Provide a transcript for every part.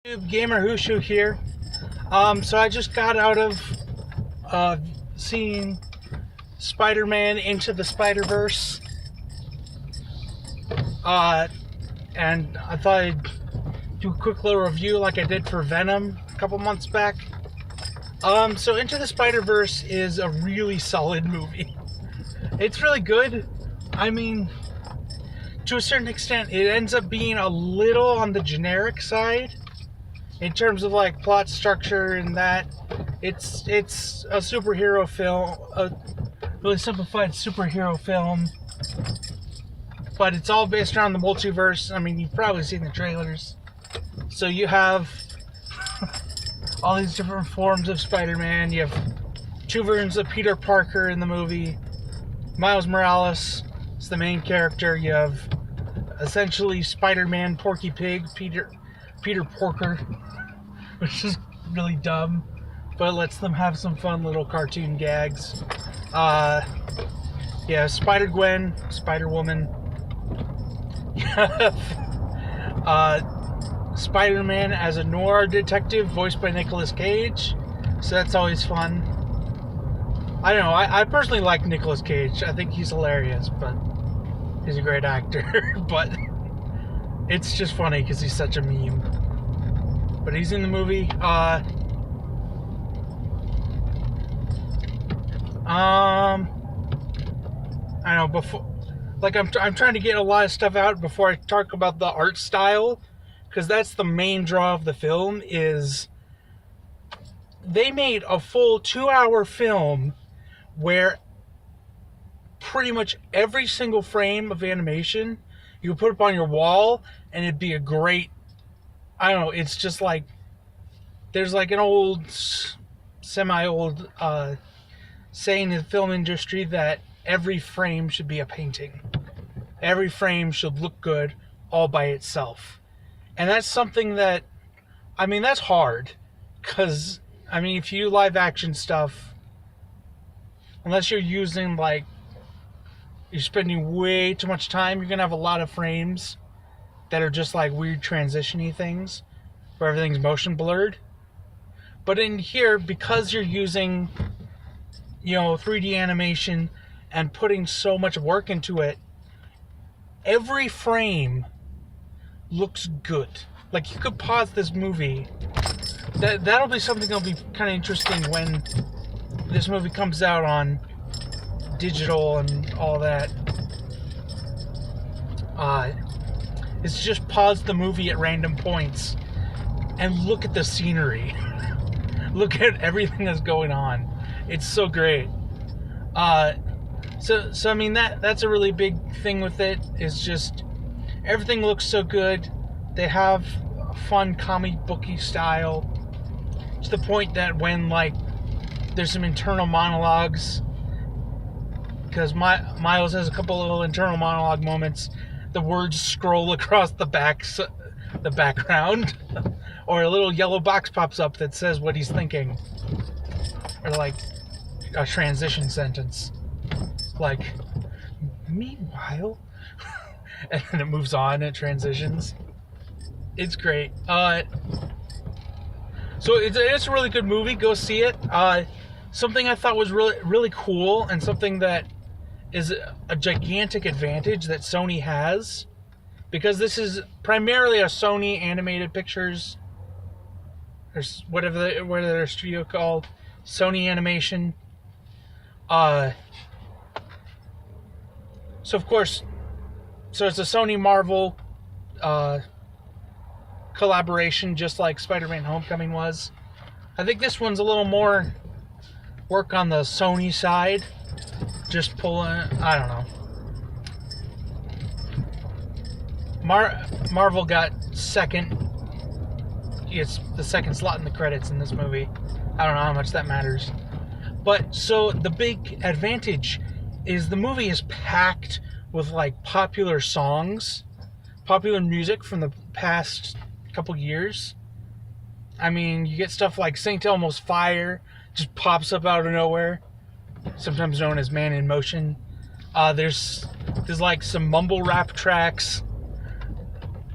Gamer Hushu here. So I just got out of seeing Spider-Man Into the SpiderVerse, and I thought I'd do a quick little review like I did for Venom a couple months back. So Into the Spider-Verse is a really solid movie. It's really good. I mean, to a certain extent, it ends up being a little on the generic side in terms of like plot structure and that. It's a superhero film, a really simplified superhero film, but it's all based around the multiverse. I mean, you've probably seen the trailers. So you have all these different forms of Spider-Man. You have two versions of Peter Parker in the movie. Miles Morales is the main character. You have essentially Spider-Man Porky Pig, Peter Porker, which is really dumb, but it lets them have some fun little cartoon gags. Yeah, Spider-Gwen, Spider-Woman. You have Spider-Man as a noir detective voiced by Nicolas Cage, so that's always fun. I don't know, I personally like Nicolas Cage. I think he's hilarious, but he's a great actor. But it's just funny because he's such a meme. But he's in the movie. I don't know, before, like I'm trying to get a lot of stuff out before I talk about the art style, because that's the main draw of the film. Is they made a full 2-hour film where pretty much every single frame of animation you could put up on your wall and it'd be a great, I don't know, it's just like, there's like an old, semi-old saying in the film industry that every frame should be a painting. Every frame should look good all by itself. And that's something that, I mean, that's hard. Because, I mean, if you do live action stuff, unless you're using, like, you're spending way too much time, you're going to have a lot of frames that are just like weird transition-y things where everything's motion blurred. But in here, because you're using, 3D animation and putting so much work into it, every frame looks good. Like, you could pause this movie. That'll be something that'll be kind of interesting when this movie comes out on digital and all that. It's just pause the movie at random points and look at the scenery. Look at everything that's going on. It's so great. So I mean, that's a really big thing with it, is just everything looks so good. They have a fun comic booky style, to the point that when, like, there's some internal monologues, because Miles has a couple little internal monologue moments, the words scroll across the background, or a little yellow box pops up that says what he's thinking, or like a transition sentence, like, meanwhile, and then it moves on and it transitions. It's great. So it's a really good movie. Go see it. Something I thought was really cool, and something that is a gigantic advantage that Sony has, because this is primarily a Sony Animated Pictures, or whatever their studio called, Sony Animation. So of course, so it's a Sony Marvel collaboration, just like Spider-Man Homecoming was. I think this one's a little more work on the Sony side, just pulling, I don't know. Marvel got second. It's the second slot in the credits in this movie. I don't know how much that matters. But so the big advantage is the movie is packed with like popular songs, popular music from the past couple years. I mean, you get stuff like St. Elmo's Fire just pops up out of nowhere, sometimes known as Man in Motion. There's like some mumble rap tracks,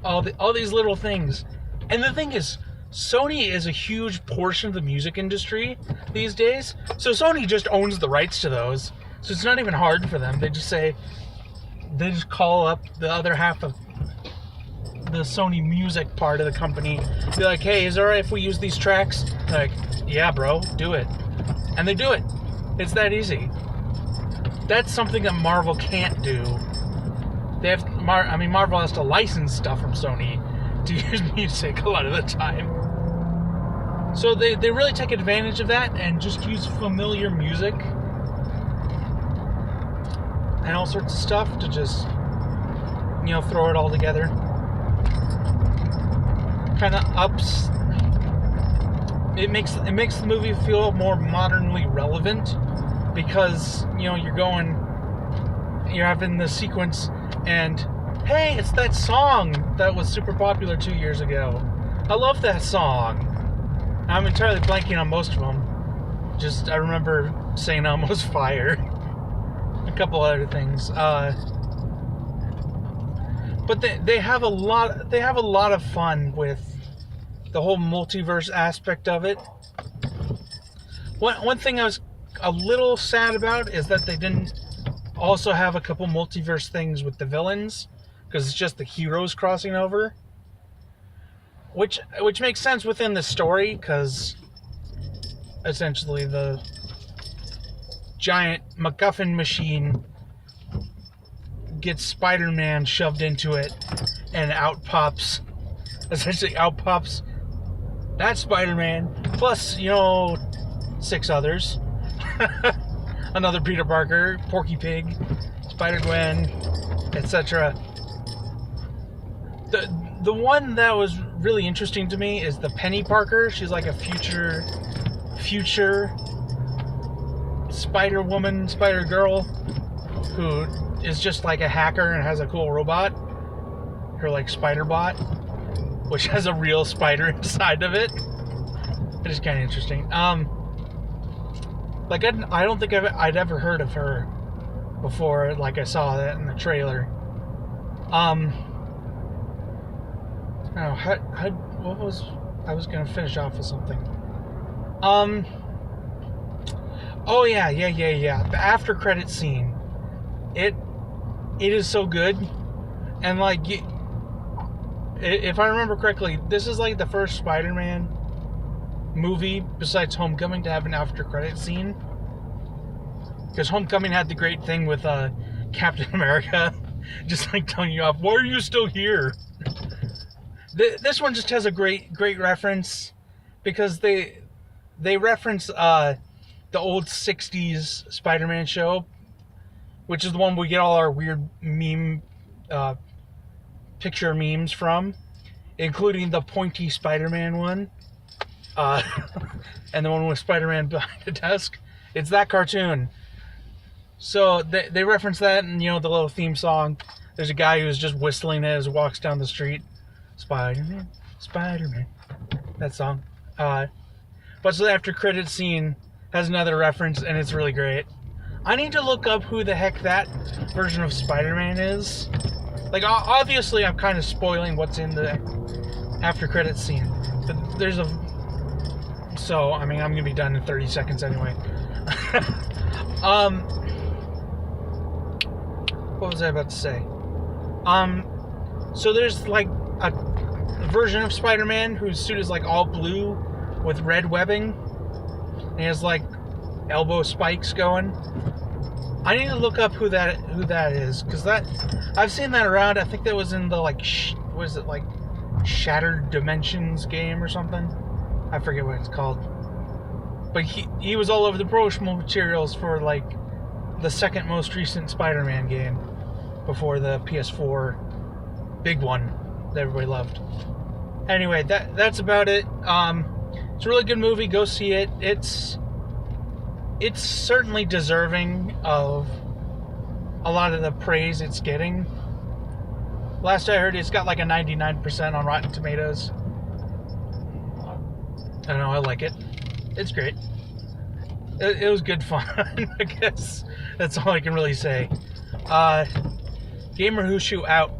all these little things. And the thing is, Sony is a huge portion of the music industry these days. So Sony just owns the rights to those. So it's not even hard for them. They just call up the other half of the Sony music part of the company. Be like, hey, is it alright if we use these tracks? They're like, yeah, bro, do it. And they do it. It's that easy. That's something that Marvel can't do. Marvel has to license stuff from Sony to use music a lot of the time. So they really take advantage of that and just use familiar music and all sorts of stuff to just, throw it all together. Kind of ups. It makes the movie feel more modernly relevant because, you're having the sequence and, hey, it's that song that was super popular 2 years ago. I love that song. I'm entirely blanking on most of them. I remember saying Almost Fire. A couple other things. But they have a lot of fun with the whole multiverse aspect of it. One thing I was a little sad about is that they didn't also have a couple multiverse things with the villains, because it's just the heroes crossing over. Which makes sense within the story, because essentially the giant MacGuffin machine gets Spider-Man shoved into it, and essentially out pops that Spider-Man, plus, 6 others. Another Peter Parker, Porky Pig, Spider-Gwen, etc. The one that was really interesting to me is the Penny Parker. She's like a future Spider-Woman, Spider-Girl, who is just like a hacker and has a cool robot. Her like Spider-Bot, which has a real spider inside of it. It is kind of interesting. I don't think I'd ever heard of her before. Like, I saw that in the trailer. I was gonna finish off with something. Oh yeah. The after credit scene. It is so good, and if I remember correctly, this is like the first Spider-Man movie besides Homecoming to have an after credit scene. Because Homecoming had the great thing with Captain America just like telling you off, why are you still here? This one just has a great reference, because they reference the old 60s Spider-Man show, which is the one we get all our weird picture memes from, including the pointy Spider-Man one, and the one with Spider-Man behind a desk. It's that cartoon. So they reference that, and the little theme song. There's a guy who's just whistling as he walks down the street. Spider-Man, Spider-Man. That song. But so the after credit scene has another reference, and it's really great. I need to look up who the heck that version of Spider-Man is. Like, obviously I'm kind of spoiling what's in the after credit scene. But there's I'm going to be done in 30 seconds anyway. What was I about to say? So there's like a version of Spider-Man whose suit is like all blue with red webbing. And he has like elbow spikes going. I need to look up who that is, because I've seen that around. I think that was in the was it like Shattered Dimensions game or something? I forget what it's called. But he was all over the promotional materials for like the second most recent Spider-Man game before the PS4 big one that everybody loved. Anyway, that's about it. It's a really good movie. Go see it. It's certainly deserving of a lot of the praise it's getting. Last I heard, it's got like a 99% on Rotten Tomatoes. I don't know, I like it. It's great. It was good fun, I guess. That's all I can really say. Gamer Whoshu out.